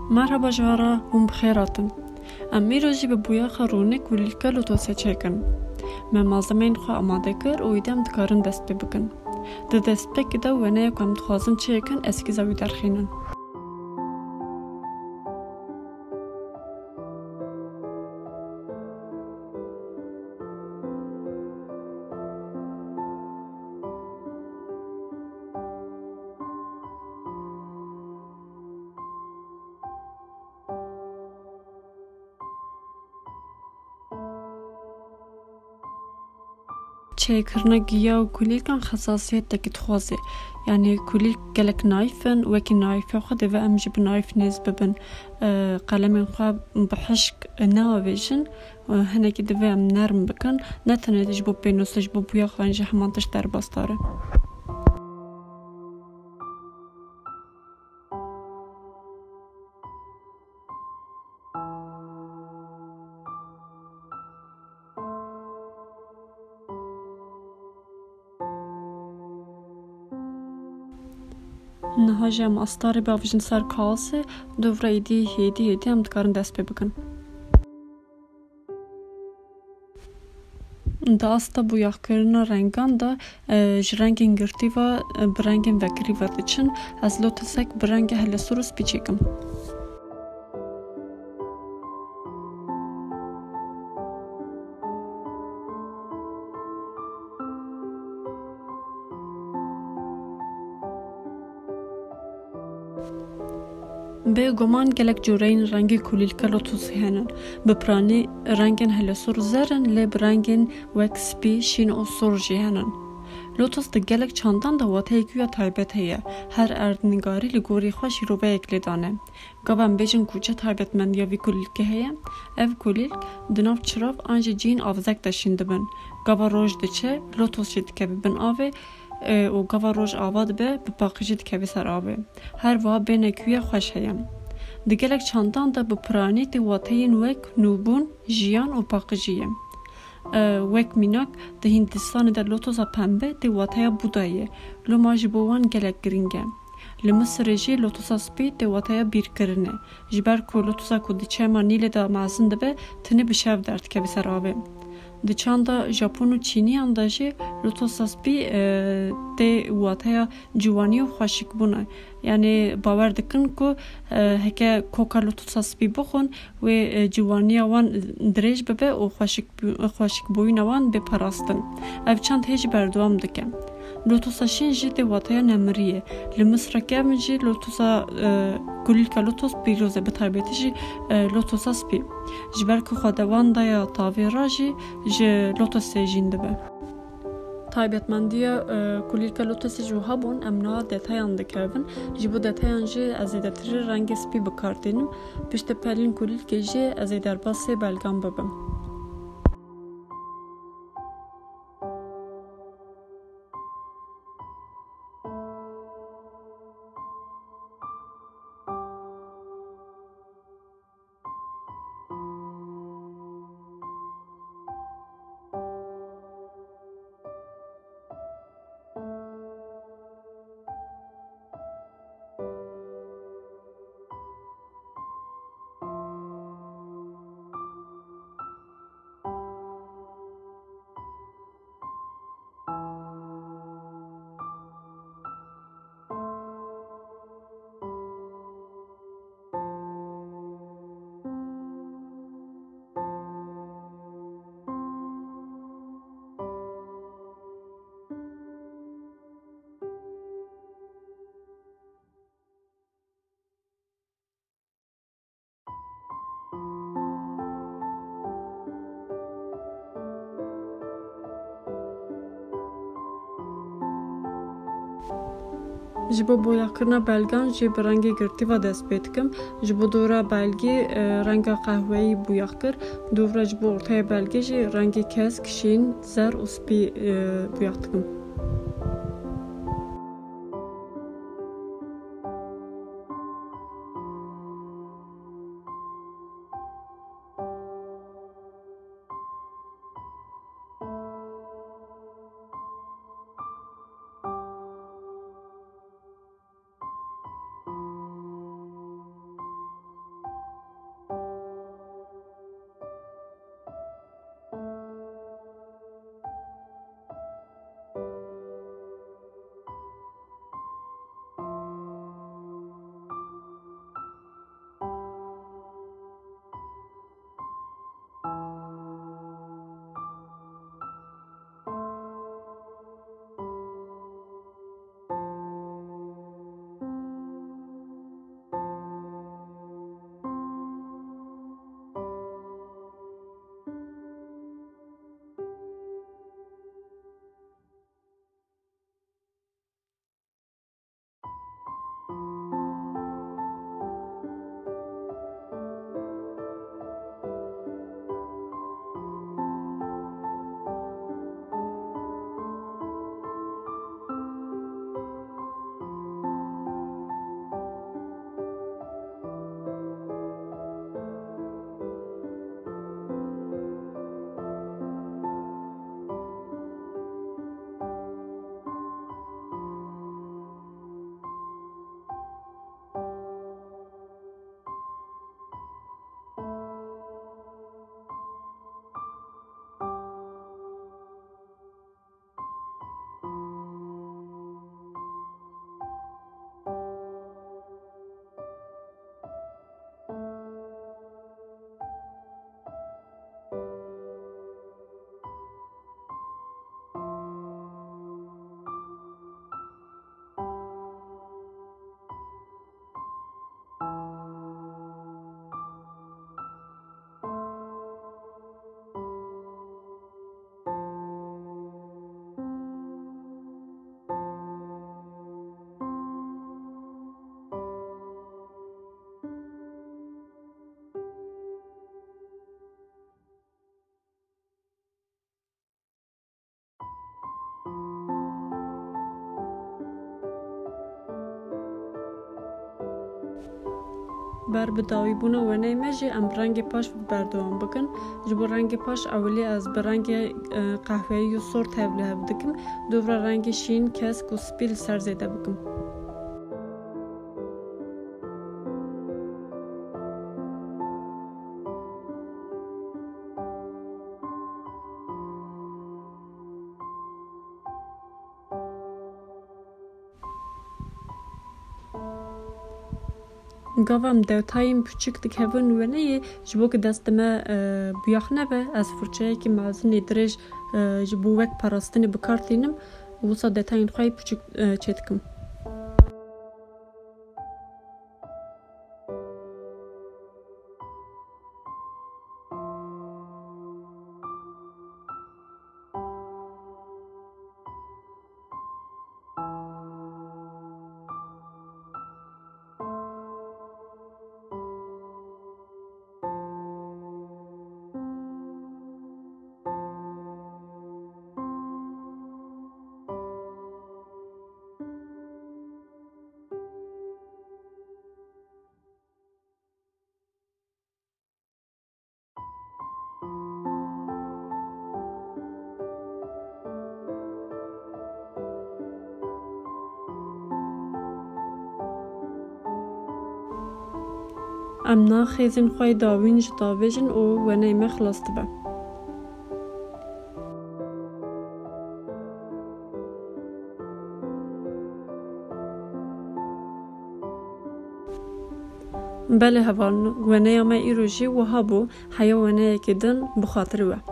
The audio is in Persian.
مرحبا جوارا هم بخیراتن. امی روزی به بویا خرونه کولیکا لوتوسه چکن. من مازمین خواه آماده کر و ایدم دکارن دست بکن. ده دست بکده و نه کم دخوازن چکن اسکی زوی درخینن. چکرنا گیا و کولیکان خصاصیت دکت خوازه. یعنی کولیک گلک نایفن و کی نایف خود و امجی بنایف نیز ببن قلم خواب بحشک ناویشن و هنگی دوی ام نرم بکن نتنه تجبو بینوس تجبو بویا خانجه همانتش در باستاره. نهاجه ام استاره باوجن سر کاسه دوره هیدی هم دکارن دست بکن. داستا بویاخ کرنا رنگان دا جرنگین گرتی و برنگین وکری و دچن از لوتسک برنگ هل سروس بیچیکم. به گمان گلک جورین رنگی کولیلکا لوتوسی هنن. بپرانی رنگین هل سر زرن لب رنگین وکس بی شین و سرجی هنن. لوتوس ده گلک چاندان ده واتای گویا تایبت هیا. هر اردنگاری لگوری خوشی رو به اکلی دانه. گابم بیجن کوچه تایبت من یا وی کولیلکه هیا. اف کولیلک دناف چراف آنجا جین آفزک داشینده بن. گابا روش ده چه لوتوس شد که ببن آوه و گاوا روز آباد به باقیجید که بسر آبه. هر وا بین کوی خوش هیم. دگلک چندان دا بپرانی تی واتین وک نوبون جیان و باقیجیم. وک میناک ده هندستان در لوتوزا پنبه تی واتیا بودایه. لما جبوان گلک گرینگه. لمصر جی لوتوسا سپی تی واتیا بیر کرنه. جبر کو لوتوسا کودی چما نیل دا مازن دبه تنی بشاف درد که بسر آبه. د چاندا ژاپن و چینی انداجی لوتوساس بی ته واتیا جوانی و خوشک بونه. یعنی باور دکن کو هک کوکا لوتوساس بی بخون و جوانی وان درج ببه و خوشک بوین وان بپراستن. اف چند هیچ بردوام دکم. لوتوسا شین جی ته واتیا نمریه. لمصر کم جی لوتوسا کولیلکا لوتوس بیروزه بتایبتی جی لوتوساس بی. جبر که خودوان دایا تاوی راجی ج لوتوس جینده به. تایبتمندی کولیلکا لوتوس جوها بون امنا دتایان دکربن. جبو دتایان جی از دتری رنگ سپی بکاردینم. پشت پلین کولیلک جی از درباسه بلگام ببم. جبو بویا کرنا بلگان جی برنگی گرتی و دست بیتکم. جبو دورا بلگی رنگ قهوه‌ای بویا کر. دورا جبو ارتای بلگی جی رنگی کسک شین زر و سپی بویا کم. بر بداوی بونه و نیمجی ام رنگ پاش بردوام بکن جبو رنگ پاش اولی از برنگ قهوه‌ای و سر تبله بدکم دوباره رنگ شین کسک و سپیل سر زیده بکم گاوم دوتایم پچیک دکهون و نه جبو که دستمه بیاخ نبه از فرچه که مازنی درج جبو وک پراستنی بکارتینم و صد دوتاین خواهی پچیک چتکم ام ناخیزین خواهی داوینج داویجن و نیمه خلاص تبه بله هوان ونه ما ایروژی و هابو حیا ونه کدن بخاطر و